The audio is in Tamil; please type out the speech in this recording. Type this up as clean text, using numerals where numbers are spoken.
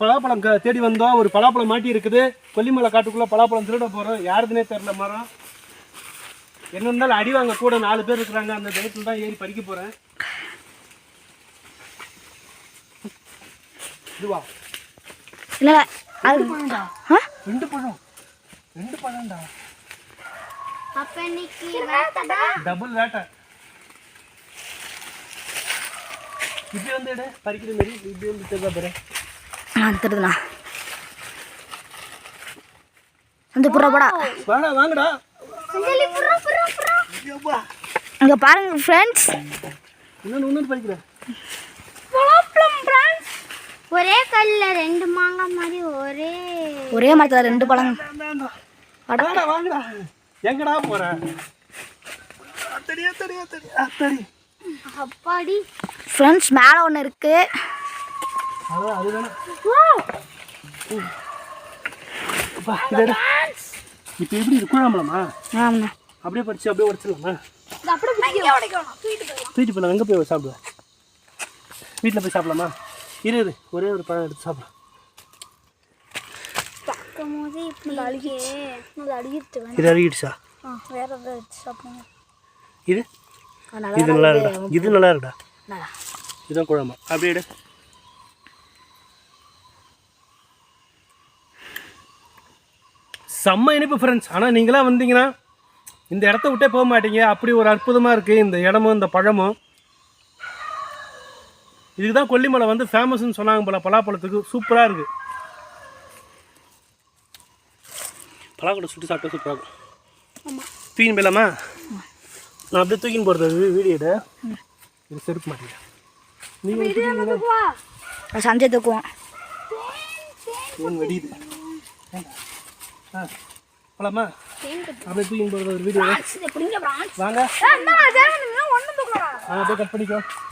பலாப்பழம் தேடி வந்தோம். ஒரு பலாப்பழம் மாட்டி இருக்குது. கொல்லிமலை காட்டுக்குள்ளே பலாப்பழம் திருட போகிறோம். யாருதுனே தெரில மரம். என்ன இருந்தாலும் அடி வாங்க கூட 4 பேர் இருக்கிறாங்க. அந்த தைரியத்தில் தான் ஏறி பறிக்க போகிறேன். இதுவா இல்லை ரெண்டு பழம்டா. ரெண்டு பழம்டா. டபுள் வேட்டை. இப்படி வந்து எடு பறிக்கிற மாதிரி இப்படி வந்து தெரியா பாரு. தெரியுதுண்ணா அந்த புறா போடா வாடா வாங்கடா. இங்கே பாருங்க ஃப்ரெண்ட்ஸ், இன்னொன்று பறிக்கிறேன். ஒரே கல்ல 2 மாங்காய் மாதிரி ஒரே மரத்தில் 2 பழம். வாடா வாங்கடா. எங்கடா போற? அத்தடி அத்தடி அத்தடி அத்தடி. அப்பாடி ஃப்ரெண்ட்ஸ் மேலே ஒன்று இருக்கு. அதுதானே இப்போ எப்படி இது கூழாமலாமா? ஆமாண்ணா. அப்படியே பறிச்சு அப்படியே உடச்சிடலாமா? தூக்கிட்டு போகலாம். எங்கே போய் சாப்பிடுவேன்? வீட்டில் போய் சாப்பிடலாமா? இரு ஒரே ஒரு பழம் எடுத்து சாப்பிடலாம். இது அழுகிடுச்சா? வேற எடுத்து சாப்பிடுங்க. இது இது நல்லா இருக்குடா. இது நல்லா இருக்குடா. இதுதான் குழம்பு. அப்படியே எடு. செம்ம இனிப்பு ஃப்ரெண்ட்ஸ். ஆனால் நீங்களாம் வந்தீங்கன்னா இந்த இடத்த விட்டே போக மாட்டீங்க. அப்படி ஒரு அற்புதமாக இருக்குது இந்த இடமும் இந்த பழமும். இதுக்கு தான் கொல்லிமலை வந்து ஃபேமஸ்ன்னு சொன்னாங்க போல. பலாப்பழத்துக்கு சூப்பராக இருக்குது. பலாக்கொட்டை சுட்டு சாப்பிட்டா சூப்பராக இருக்கும். தூக்கின்னு போயிடலாமா? நான் அப்படியே தூக்கின்னு போகிறது வீடியோட. இது செருப்பு மாட்டேங்க. நீங்கள் சஞ்சய் தூக்குவோம். வெடியுது. போலாமா? அப்படியே தூக்கின்னு போகிறது ஒரு வீடியோ. வாங்க போய் கட் பண்ணிக்கோ.